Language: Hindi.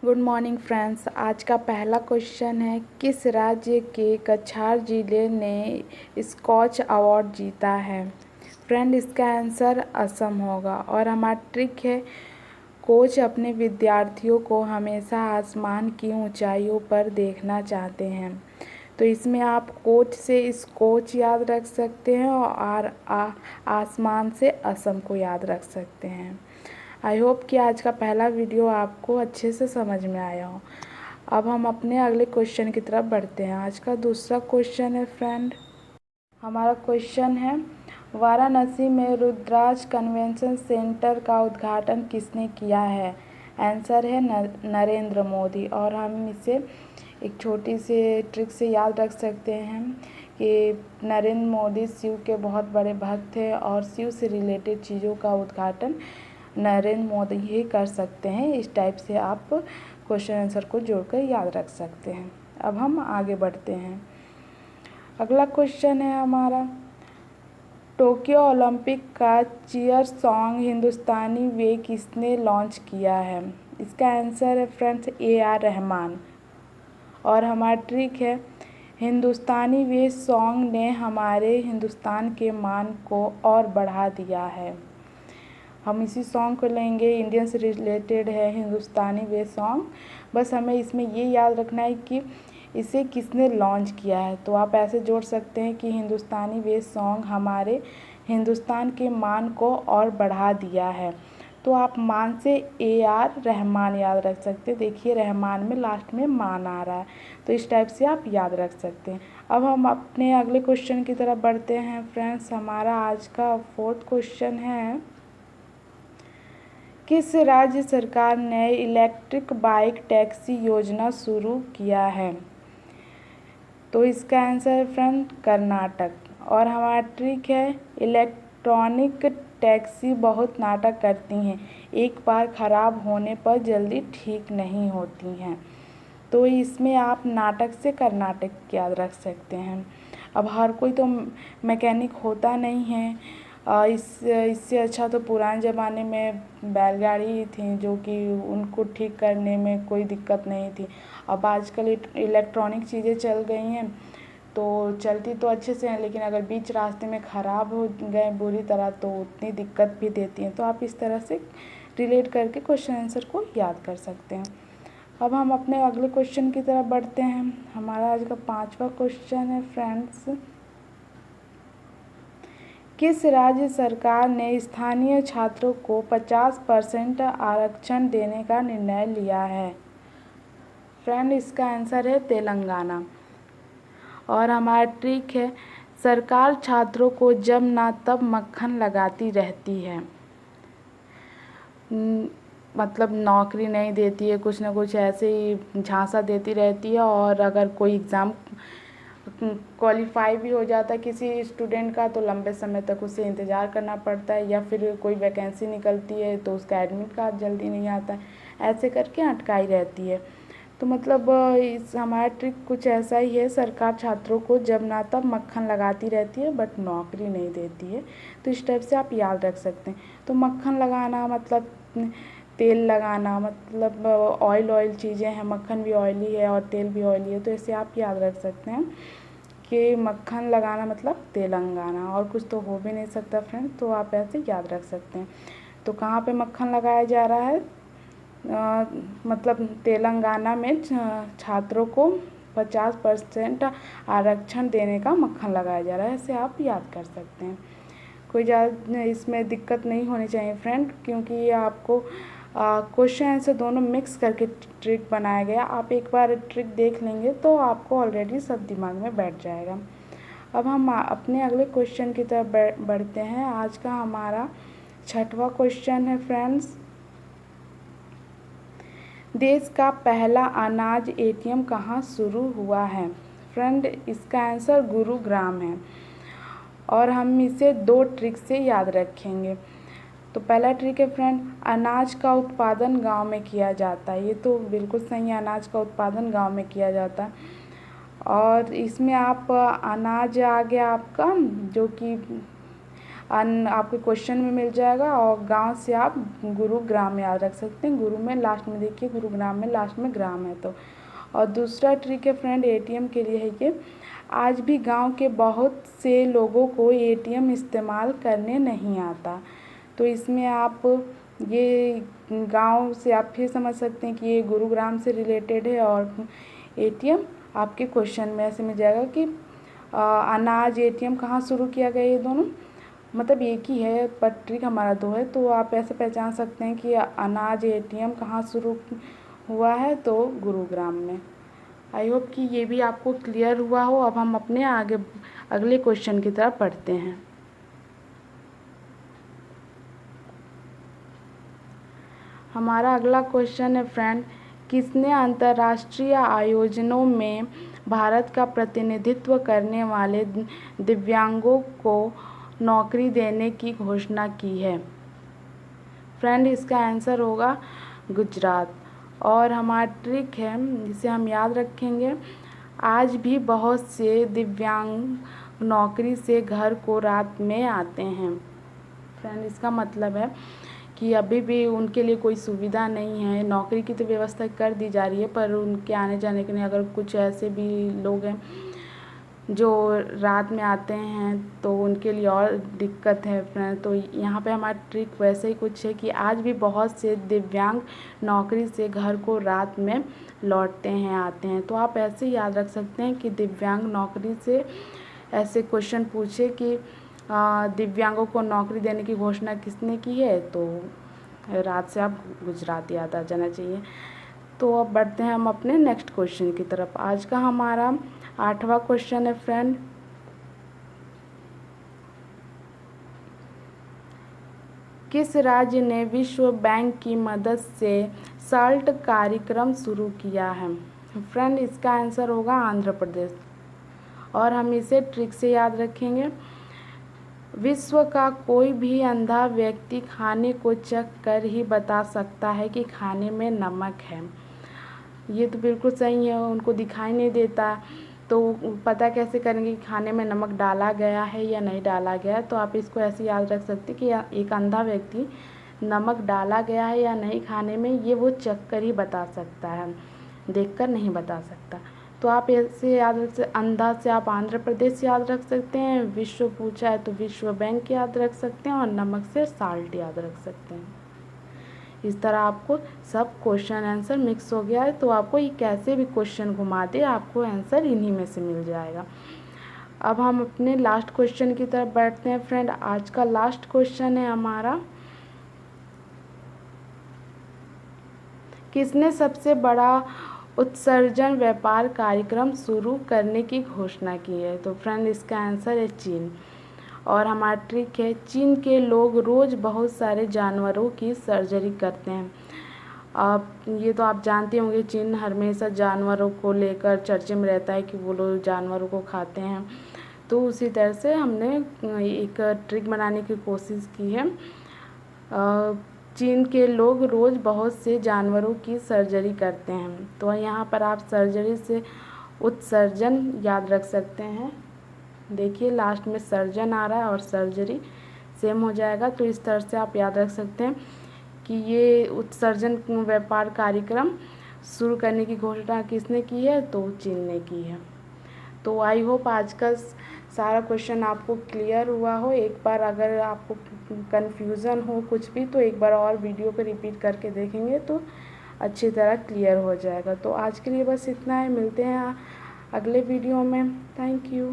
Good morning friends. आज का पहला क्वेश्चन है, किस राज्य के कछार जिले ने स्कॉच अवार्ड जीता है? फ्रेंड, इसका आंसर असम होगा। और हमारा ट्रिक है, कोच अपने विद्यार्थियों को हमेशा आसमान की ऊंचाइयों पर देखना चाहते हैं। तो इसमें आप कोच से स्कॉच याद रख सकते हैं और आसमान से असम को याद रख सकते हैं। आई होप कि आज का पहला वीडियो आपको अच्छे से समझ में आया हो। अब हम अपने अगले क्वेश्चन की तरफ बढ़ते हैं। आज का दूसरा क्वेश्चन है फ्रेंड, हमारा क्वेश्चन है, वाराणसी में रुद्राज कन्वेंशन सेंटर का उद्घाटन किसने किया है? आंसर है नरेंद्र मोदी। और हम इसे एक छोटी सी ट्रिक से याद रख सकते हैं कि नरेंद्र मोदी शिव के बहुत बड़े भक्त हैं और शिव से रिलेटेड चीज़ों का उद्घाटन नरेंद्र मोदी ही कर सकते हैं। इस टाइप से आप क्वेश्चन आंसर को जोड़कर याद रख सकते हैं। अब हम आगे बढ़ते हैं। अगला क्वेश्चन है हमारा, टोक्यो ओलंपिक का चीयर सॉन्ग हिंदुस्तानी वे किसने लॉन्च किया है? इसका आंसर है फ्रेंड्स AR रहमान। और हमारा ट्रिक है, हिंदुस्तानी वे सॉन्ग ने हमारे हिंदुस्तान के मान को और बढ़ा दिया है। हम इसी सॉन्ग को लेंगे, इंडियन से रिलेटेड है हिंदुस्तानी वे सॉन्ग। बस हमें इसमें ये याद रखना है कि इसे किसने लॉन्च किया है। तो आप ऐसे जोड़ सकते हैं कि हिंदुस्तानी वे सॉन्ग हमारे हिंदुस्तान के मान को और बढ़ा दिया है। तो आप मान से AR रहमान याद रख सकते हैं। देखिए रहमान में लास्ट में मान आ रहा है, तो इस टाइप से आप याद रख सकते हैं। अब हम अपने अगले क्वेश्चन की तरफ बढ़ते हैं फ्रेंड्स। हमारा आज का फोर्थ क्वेश्चन है, किस राज्य सरकार ने इलेक्ट्रिक बाइक टैक्सी योजना शुरू किया है? तो इसका आंसर है फ्रेंड कर्नाटक। और हमारा ट्रिक है, इलेक्ट्रॉनिक टैक्सी बहुत नाटक करती हैं, एक बार ख़राब होने पर जल्दी ठीक नहीं होती हैं। तो इसमें आप नाटक से कर्नाटक याद रख सकते हैं। अब हर कोई तो मैकेनिक होता नहीं है। इससे अच्छा तो पुराने ज़माने में बैलगाड़ी ही थी, जो कि उनको ठीक करने में कोई दिक्कत नहीं थी। अब आजकल इलेक्ट्रॉनिक चीज़ें चल गई हैं, तो चलती तो अच्छे से हैं, लेकिन अगर बीच रास्ते में ख़राब हो गए बुरी तरह तो उतनी दिक्कत भी देती हैं। तो आप इस तरह से रिलेट करके क्वेश्चन आंसर को याद कर सकते हैं। अब हम अपने अगले क्वेश्चन की तरफ बढ़ते हैं। हमारा आज का पांचवा क्वेश्चन है फ्रेंड्स, किस राज्य सरकार ने स्थानीय छात्रों को 50% आरक्षण देने का निर्णय लिया है? फ्रेंड, इसका आंसर है तेलंगाना। और हमारा ट्रिक है, सरकार छात्रों को जब ना तब मक्खन लगाती रहती है। मतलब नौकरी नहीं देती है, कुछ ना कुछ ऐसे ही झांसा देती रहती है। और अगर कोई एग्ज़ाम क्वालिफाई भी हो जाता है किसी स्टूडेंट का, तो लंबे समय तक उसे इंतज़ार करना पड़ता है, या फिर कोई वैकेंसी निकलती है तो उसका एडमिट कार्ड जल्दी नहीं आता है, ऐसे करके अटकाई रहती है। तो मतलब इस हमारा ट्रिक कुछ ऐसा ही है, सरकार छात्रों को जब ना तब मक्खन लगाती रहती है बट नौकरी नहीं देती है। तो इस टाइप से आप याद रख सकते हैं। तो मक्खन लगाना मतलब तेल लगाना, मतलब ऑयल चीज़ें हैं, मक्खन भी ऑयली है और तेल भी ऑयली है। तो इसे आप याद रख सकते हैं कि मक्खन लगाना मतलब तेलंगाना, और कुछ तो हो भी नहीं सकता फ्रेंड। तो आप ऐसे याद रख सकते हैं। तो कहाँ पे मक्खन लगाया जा रहा है? मतलब तेलंगाना में छात्रों को 50% आरक्षण देने का मक्खन लगाया जा रहा है। ऐसे आप याद कर सकते हैं। कोई ज़्यादा इसमें दिक्कत नहीं होनी चाहिए फ्रेंड, क्योंकि ये आपको क्वेश्चन आंसर दोनों मिक्स करके ट्रिक बनाया गया। आप एक बार ट्रिक देख लेंगे तो आपको ऑलरेडी सब दिमाग में बैठ जाएगा। अब हम अपने अगले क्वेश्चन की तरफ बढ़ते हैं। आज का हमारा छठवां क्वेश्चन है फ्रेंड्स, देश का पहला अनाज ATM कहाँ शुरू हुआ है? फ्रेंड, इसका आंसर गुरुग्राम है। और हम इसे दो ट्रिक से याद रखेंगे। तो पहला ट्रिक है फ्रेंड, अनाज का उत्पादन गांव में किया जाता है। ये तो बिल्कुल सही है, अनाज का उत्पादन गांव में किया जाता है। और इसमें आप अनाज आ गया आपका, जो कि आपके क्वेश्चन में मिल जाएगा। और गांव से आप गुरुग्राम याद रख सकते हैं। गुरु में लास्ट में देखिए, गुरुग्राम में लास्ट में ग्राम है तो। और दूसरा ट्रिक है फ्रेंड एटीएम के लिए है कि आज भी गांव के बहुत से लोगों को एटीएम इस्तेमाल करने नहीं आता। तो इसमें आप ये गांव से आप फिर समझ सकते हैं कि ये गुरुग्राम से रिलेटेड है। और एटीएम आपके क्वेश्चन में ऐसे मिल जाएगा कि अनाज एटीएम कहाँ शुरू किया गया, ये दोनों मतलब एक ही है पर ट्रिक हमारा दो है। तो आप ऐसे पहचान सकते हैं कि अनाज एटीएम कहाँ शुरू हुआ है, तो गुरुग्राम में। आई होप कि ये भी आपको क्लियर हुआ हो। अब हम अपने अगले क्वेश्चन की तरफ पढ़ते हैं। हमारा अगला क्वेश्चन है फ्रेंड, किसने अंतर्राष्ट्रीय आयोजनों में भारत का प्रतिनिधित्व करने वाले दिव्यांगों को नौकरी देने की घोषणा की है? फ्रेंड इसका आंसर होगा गुजरात। और हमारा ट्रिक है जिसे हम याद रखेंगे, आज भी बहुत से दिव्यांग नौकरी से घर को रात में आते हैं। फ्रेंड इसका मतलब है कि अभी भी उनके लिए कोई सुविधा नहीं है। नौकरी की तो व्यवस्था कर दी जा रही है पर उनके आने जाने के लिए अगर कुछ ऐसे भी लोग हैं जो रात में आते हैं तो उनके लिए और दिक्कत है फ्रेंड। तो यहाँ पे हमारा ट्रिक वैसे ही कुछ है कि आज भी बहुत से दिव्यांग नौकरी से घर को रात में लौटते हैं, आते हैं। तो आप ऐसे याद रख सकते हैं कि दिव्यांग नौकरी से ऐसे क्वेश्चन पूछे कि दिव्यांगों को नौकरी देने की घोषणा किसने की है, तो रात से आप गुजरात याद आ जाना चाहिए। तो अब बढ़ते हैं हम अपने नेक्स्ट क्वेश्चन की तरफ। आज का हमारा 8वां क्वेश्चन है फ्रेंड, किस राज्य ने विश्व बैंक की मदद से साल्ट कार्यक्रम शुरू किया है? फ्रेंड इसका आंसर होगा आंध्र प्रदेश। और हम इसे ट्रिक से याद रखेंगे, विश्व का कोई भी अंधा व्यक्ति खाने को चख कर ही बता सकता है कि खाने में नमक है। ये तो बिल्कुल सही है, उनको दिखाई नहीं देता तो पता कैसे करेंगे कि खाने में नमक डाला गया है या नहीं डाला गया है। तो आप इसको ऐसे याद रख सकते कि एक अंधा व्यक्ति नमक डाला गया है या नहीं खाने में, ये वो चख कर ही बता सकता है, देखकर नहीं बता सकता। तो आप ऐसे याद रख सकते, अंधा से आप आंध्र प्रदेश याद रख सकते हैं, विश्व पूछा है तो विश्व बैंक याद रख सकते हैं, और नमक से साल्ट याद रख सकते हैं। इस तरह आपको सब क्वेश्चन आंसर मिक्स हो गया है। तो आपको ये कैसे भी क्वेश्चन घुमा दे आपको आंसर इन्हीं में से मिल जाएगा। अब हम अपने लास्ट क्वेश्चन की तरफ बैठते हैं फ्रेंड। आज का लास्ट क्वेश्चन है हमारा, किसने सबसे बड़ा उत्सर्जन व्यापार कार्यक्रम शुरू करने की घोषणा की है? तो फ्रेंड इसका आंसर है चीन। और हमारा ट्रिक है, चीन के लोग रोज़ बहुत सारे जानवरों की सर्जरी करते हैं। आप ये तो आप जानते होंगे, चीन हमेशा जानवरों को लेकर चर्चे में रहता है कि वो लोग जानवरों को खाते हैं। तो उसी तरह से हमने एक ट्रिक बनाने की कोशिश की है। चीन के लोग रोज़ बहुत से जानवरों की सर्जरी करते हैं। तो यहाँ पर आप सर्जरी से उत्सर्जन याद रख सकते हैं। देखिए लास्ट में सर्जन आ रहा है और सर्जरी सेम हो जाएगा। तो इस तरह से आप याद रख सकते हैं कि ये उत्सर्जन व्यापार कार्यक्रम शुरू करने की घोषणा किसने की है, तो चीन ने की है। तो आई होप आज का सारा क्वेश्चन आपको क्लियर हुआ हो। एक बार अगर आपको कन्फ्यूज़न हो कुछ भी तो एक बार और वीडियो को रिपीट करके देखेंगे तो अच्छी तरह क्लियर हो जाएगा। तो आज के लिए बस इतना है, मिलते हैं अगले वीडियो में। Thank you.